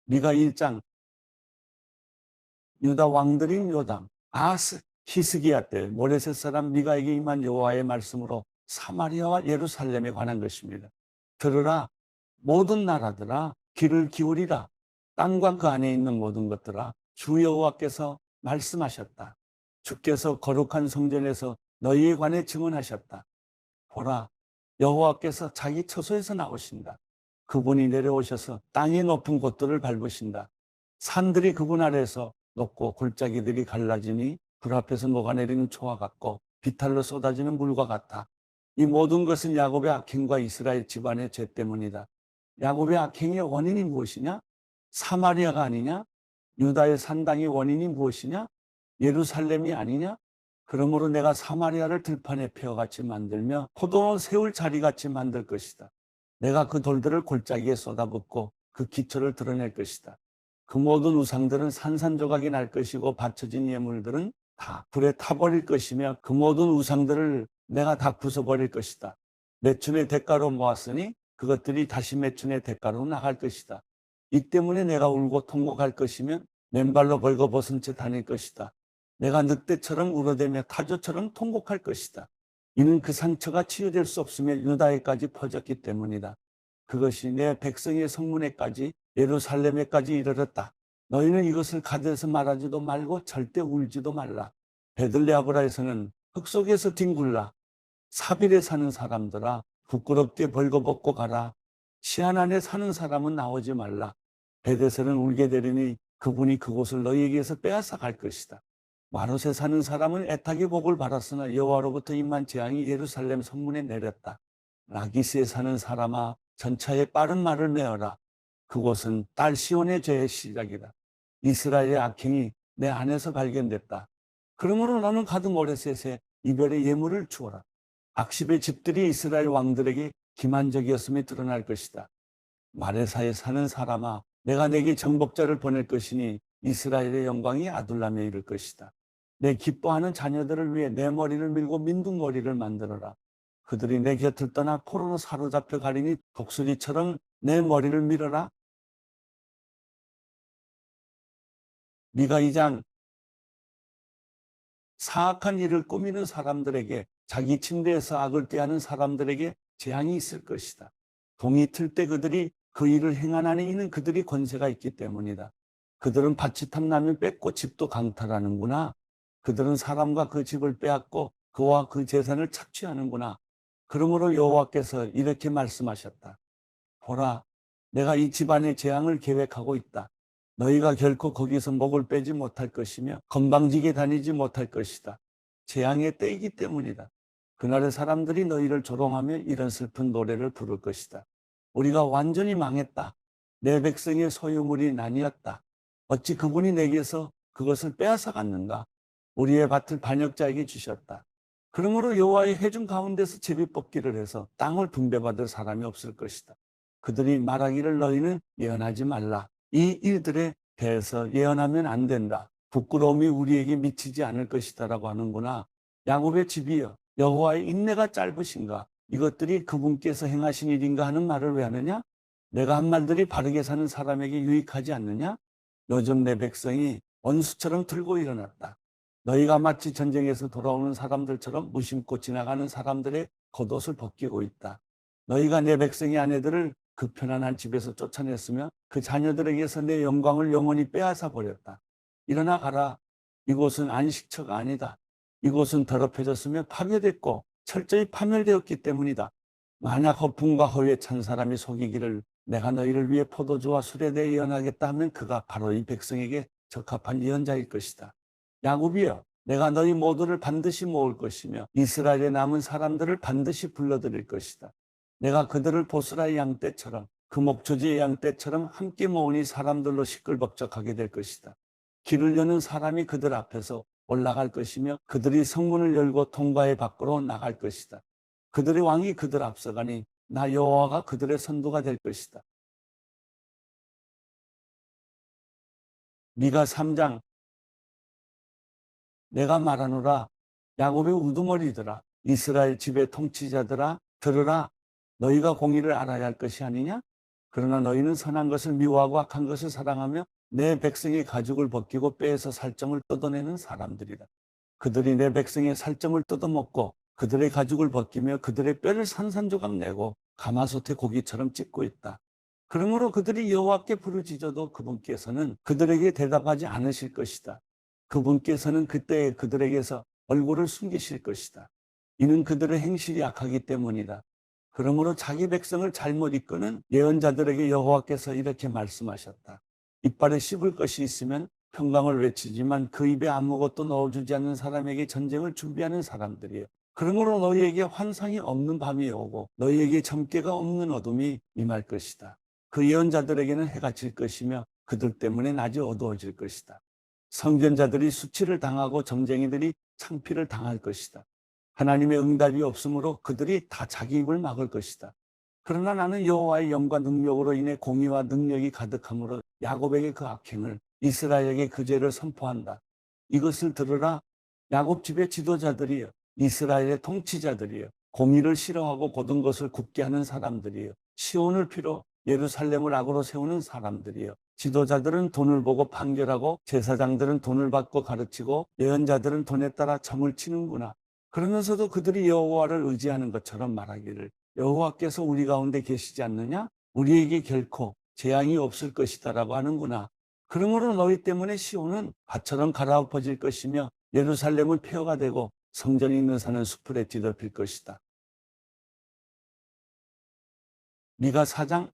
미가 1장. 유다 왕들인 요담, 아하스, 히스기야 때 모레셋 사람 미가에게 임한 여호와의 말씀으로 사마리아와 예루살렘에 관한 것입니다. 들으라, 모든 나라들아, 귀를 기울이라. 땅과 그 안에 있는 모든 것들아, 주 여호와께서 말씀하셨다. 주께서 거룩한 성전에서 너희에 관해 증언하셨다. 보라, 여호와께서 자기 처소에서 나오신다. 그분이 내려오셔서 땅의 높은 곳들을 밟으신다. 산들이 그분 아래에서 높고 골짜기들이 갈라지니 불 앞에서 녹아내리는 초와 같고 비탈로 쏟아지는 물과 같아. 이 모든 것은 야곱의 악행과 이스라엘 집안의 죄 때문이다. 야곱의 악행의 원인이 무엇이냐? 사마리아가 아니냐? 유다의 산당의 원인이 무엇이냐? 예루살렘이 아니냐? 그러므로 내가 사마리아를 들판의 폐허같이 만들며 포도원 세울 자리같이 만들 것이다. 내가 그 돌들을 골짜기에 쏟아붓고 그 기초를 드러낼 것이다. 그 모든 우상들은 산산조각이 날 것이고 바쳐진 예물들은 다 불에 타버릴 것이며 그 모든 우상들을 내가 다 부숴버릴 것이다. 매춘의 대가로 모았으니 그것들이 다시 매춘의 대가로 나갈 것이다. 이 때문에 내가 울고 통곡할 것이며 맨발로 벌거벗은 채 다닐 것이다. 내가 늑대처럼 울어대며 타조처럼 통곡할 것이다. 이는 그 상처가 치유될 수 없으며 유다에까지 퍼졌기 때문이다. 그것이 내 백성의 성문에까지 예루살렘에까지 이르렀다. 너희는 이것을 가드에서 말하지도 말고 절대 울지도 말라. 베들레아브라에서는 흙 속에서 뒹굴라. 사빌에 사는 사람들아, 부끄럽게 벌거벗고 가라. 시안 안에 사는 사람은 나오지 말라. 베데스는 울게 되리니 그분이 그곳을 너희에게서 빼앗아 갈 것이다. 마롯에 사는 사람은 애타게 복을 받았으나 여호와로부터 임한 재앙이 예루살렘 성문에 내렸다. 라기스에 사는 사람아, 전차에 빠른 말을 내어라. 그곳은 딸 시온의 죄의 시작이다. 이스라엘의 악행이 내 안에서 발견됐다. 그러므로 너는 가드 모레셋에 이별의 예물을 주어라. 악십의 집들이 이스라엘 왕들에게 기만적이었음이 드러날 것이다. 마레사에 사는 사람아, 내가 내게 정복자를 보낼 것이니 이스라엘의 영광이 아둘람에 이를 것이다. 내 기뻐하는 자녀들을 위해 내 머리를 밀고 민둥머리를 만들어라. 그들이 내 곁을 떠나 포로로 사로잡혀 가리니 독수리처럼 내 머리를 밀어라. 미가 2장. 사악한 일을 꾸미는 사람들에게, 자기 침대에서 악을 꾀하는 사람들에게 재앙이 있을 것이다. 동이 틀 때 그들이 그 일을 행하나니 이는 그들이 권세가 있기 때문이다. 그들은 밭이 탐나면 뺏고 집도 강탈하는구나. 그들은 사람과 그 집을 빼앗고 그와 그 재산을 착취하는구나. 그러므로 여호와께서 이렇게 말씀하셨다. 보라, 내가 이 집안의 재앙을 계획하고 있다. 너희가 결코 거기서 목을 빼지 못할 것이며 건방지게 다니지 못할 것이다. 재앙의 때이기 때문이다. 그날의 사람들이 너희를 조롱하며 이런 슬픈 노래를 부를 것이다. 우리가 완전히 망했다. 내 백성의 소유물이 나뉘었다. 어찌 그분이 내게서 그것을 빼앗아 갔는가? 우리의 밭을 반역자에게 주셨다. 그러므로 여호와의 회중 가운데서 제비뽑기를 해서 땅을 분배받을 사람이 없을 것이다. 그들이 말하기를 너희는 예언하지 말라. 이 일들에 대해서 예언하면 안 된다. 부끄러움이 우리에게 미치지 않을 것이다라고 하는구나. 야곱의 집이여, 여호와의 인내가 짧으신가? 이것들이 그분께서 행하신 일인가 하는 말을 왜 하느냐? 내가 한 말들이 바르게 사는 사람에게 유익하지 않느냐? 요즘 내 백성이 원수처럼 들고 일어났다. 너희가 마치 전쟁에서 돌아오는 사람들처럼 무심코 지나가는 사람들의 겉옷을 벗기고 있다. 너희가 내 백성의 아내들을 그 편안한 집에서 쫓아냈으며 그 자녀들에게서 내 영광을 영원히 빼앗아 버렸다. 일어나 가라. 이곳은 안식처가 아니다. 이곳은 더럽혀졌으며 파괴됐고 철저히 파멸되었기 때문이다. 만약 허풍과 허위에 찬 사람이 속이기를 내가 너희를 위해 포도주와 술에 대해 예언하겠다 하면 그가 바로 이 백성에게 적합한 예언자일 것이다. 야곱이여, 내가 너희 모두를 반드시 모을 것이며 이스라엘의 남은 사람들을 반드시 불러들일 것이다. 내가 그들을 보스라의 양 떼처럼 그 목초지의 양 떼처럼 함께 모으니 사람들로 시끌벅적하게 될 것이다. 길을 여는 사람이 그들 앞에서 올라갈 것이며 그들이 성문을 열고 통과해 밖으로 나갈 것이다. 그들의 왕이 그들 앞서가니 나 여호와가 그들의 선두가 될 것이다. 미가 3장. 내가 말하노라. 야곱의 우두머리들아, 이스라엘 집의 통치자들아, 들으라. 너희가 공의를 알아야 할 것이 아니냐? 그러나 너희는 선한 것을 미워하고 악한 것을 사랑하며 내 백성의 가죽을 벗기고 뼈에서 살점을 뜯어내는 사람들이다. 그들이 내 백성의 살점을 뜯어먹고 그들의 가죽을 벗기며 그들의 뼈를 산산조각 내고 가마솥의 고기처럼 찢고 있다. 그러므로 그들이 여호와께 부르짖어도 그분께서는 그들에게 대답하지 않으실 것이다. 그분께서는 그때 그들에게서 얼굴을 숨기실 것이다. 이는 그들의 행실이 악하기 때문이다. 그러므로 자기 백성을 잘못 이끄는 예언자들에게 여호와께서 이렇게 말씀하셨다. 이빨에 씹을 것이 있으면 평강을 외치지만 그 입에 아무것도 넣어주지 않는 사람에게 전쟁을 준비하는 사람들이에요. 그러므로 너희에게 환상이 없는 밤이 오고 너희에게 점괘가 없는 어둠이 임할 것이다. 그 예언자들에게는 해가 질 것이며 그들 때문에 낮이 어두워질 것이다. 선견자들이 수치를 당하고 점쟁이들이 창피를 당할 것이다. 하나님의 응답이 없으므로 그들이 다 자기 입을 막을 것이다. 그러나 나는 여호와의 영과 능력으로 인해 공의와 능력이 가득함으로 야곱에게 그 악행을 이스라엘에게 그 죄를 선포한다. 이것을 들으라. 야곱 집의 지도자들이여, 이스라엘의 통치자들이여, 공의를 싫어하고 고든 것을 굽게 하는 사람들이여, 시온을 피로 예루살렘을 악으로 세우는 사람들이여. 지도자들은 돈을 보고 판결하고 제사장들은 돈을 받고 가르치고 예언자들은 돈에 따라 점을 치는구나. 그러면서도 그들이 여호와를 의지하는 것처럼 말하기를 여호와께서 우리 가운데 계시지 않느냐? 우리에게 결코 재앙이 없을 것이다라고 하는구나. 그러므로 너희 때문에 시온은 밭처럼 갈아엎어질 것이며 예루살렘은 폐허가 되고 성전이 있는 산은 수풀에 뒤덮일 것이다. 미가 4장.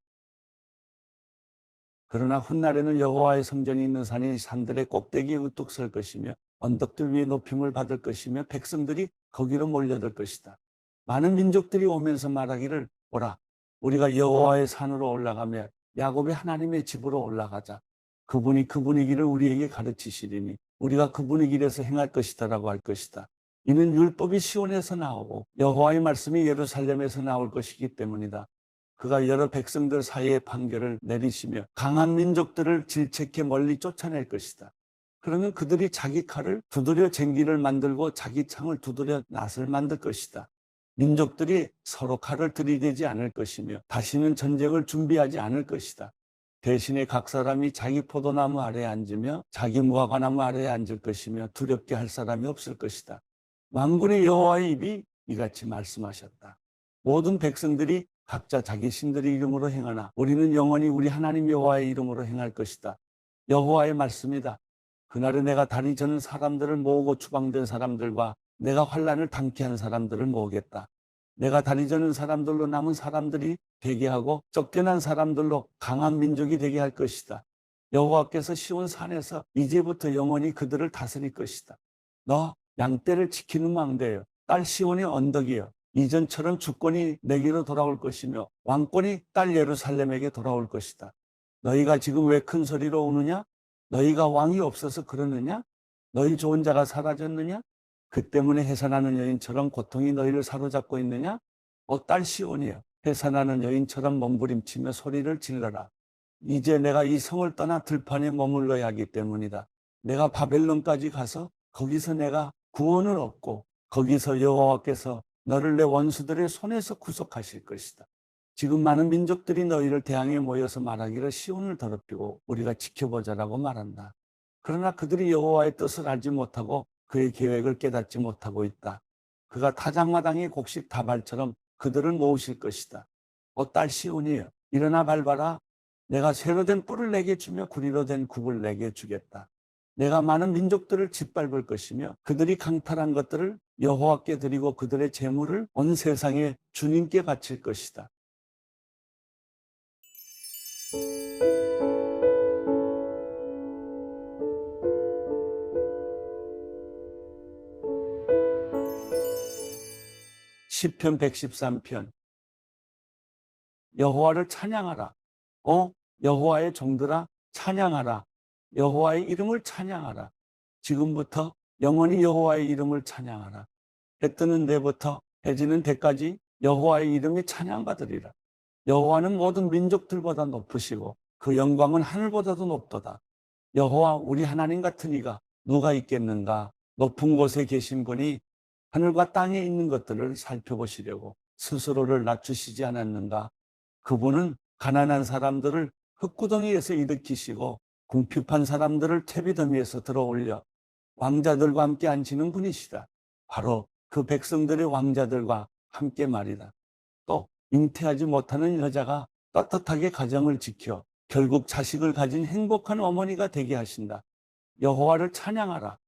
그러나 훗날에는 여호와의 성전이 있는 산이 산들의 꼭대기에 우뚝 설 것이며 언덕들 위에 높임을 받을 것이며 백성들이 거기로 몰려들 것이다. 많은 민족들이 오면서 말하기를 오라, 우리가 여호와의 산으로 올라가며 야곱의 하나님의 집으로 올라가자. 그분이 그분의 길을 우리에게 가르치시리니 우리가 그분의 길에서 행할 것이다라고 할 것이다. 이는 율법이 시온에서 나오고 여호와의 말씀이 예루살렘에서 나올 것이기 때문이다. 그가 여러 백성들 사이에 판결을 내리시며 강한 민족들을 질책해 멀리 쫓아낼 것이다. 그러면 그들이 자기 칼을 두드려 쟁기를 만들고 자기 창을 두드려 낫을 만들 것이다. 민족들이 서로 칼을 들이대지 않을 것이며 다시는 전쟁을 준비하지 않을 것이다. 대신에 각 사람이 자기 포도나무 아래에 앉으며 자기 무화과나무 아래에 앉을 것이며 두렵게 할 사람이 없을 것이다. 만군의 여호와의 입이 이같이 말씀하셨다. 모든 백성들이 각자 자기 신들의 이름으로 행하나 우리는 영원히 우리 하나님 여호와의 이름으로 행할 것이다. 여호와의 말씀이다. 그날에 내가 다리 저는 사람들을 모으고 추방된 사람들과 내가 환난을 당케 한 사람들을 모으겠다. 내가 다리 저는 사람들로 남은 사람들이 되게 하고 쫓겨난 사람들로 강한 민족이 되게 할 것이다. 여호와께서 시온 산에서 이제부터 영원히 그들을 다스릴 것이다. 너 양떼를 지키는 망대여, 딸 시온의 언덕이여, 이전처럼 주권이 내게로 돌아올 것이며 왕권이 딸 예루살렘에게 돌아올 것이다. 너희가 지금 왜 큰 소리로 우느냐? 너희가 왕이 없어서 그러느냐? 너희 좋은 자가 사라졌느냐? 그 때문에 해산하는 여인처럼 고통이 너희를 사로잡고 있느냐? 딸 시온이여, 해산하는 여인처럼 몸부림치며 소리를 질러라. 이제 내가 이 성을 떠나 들판에 머물러야 하기 때문이다. 내가 바벨론까지 가서 거기서 내가 구원을 얻고 거기서 여호와께서 너를 내 원수들의 손에서 구속하실 것이다. 지금 많은 민족들이 너희를 대항해 모여서 말하기를 시온을 더럽히고 우리가 지켜보자라고 말한다. 그러나 그들이 여호와의 뜻을 알지 못하고 그의 계획을 깨닫지 못하고 있다. 그가 타작마당의 곡식 다발처럼 그들을 모으실 것이다. 딸 시온이여, 일어나 밟아라. 내가 새로 된 뿔을 내게 주며 구리로 된 굽을 내게 주겠다. 내가 많은 민족들을 짓밟을 것이며 그들이 강탈한 것들을 여호와께 드리고 그들의 재물을 온 세상에 주님께 바칠 것이다. 시편 113편. 여호와를 찬양하라. 여호와의 종들아, 찬양하라. 여호와의 이름을 찬양하라. 지금부터 영원히 여호와의 이름을 찬양하라. 해 뜨는 데부터 해 지는 데까지 여호와의 이름이 찬양받으리라. 여호와는 모든 민족들보다 높으시고 그 영광은 하늘보다도 높도다. 여호와 우리 하나님 같은 이가 누가 있겠는가? 높은 곳에 계신 분이 하늘과 땅에 있는 것들을 살펴보시려고 스스로를 낮추시지 않았는가? 그분은 가난한 사람들을 흙구덩이에서 일으키시고 궁핍한 사람들을 퇴비더미에서 들어올려 왕자들과 함께 앉히는 분이시다. 바로 그 백성들의 왕자들과 함께 말이다. 또 잉태하지 못하는 여자가 떳떳하게 가정을 지켜 결국 자식을 가진 행복한 어머니가 되게 하신다. 여호와를 찬양하라.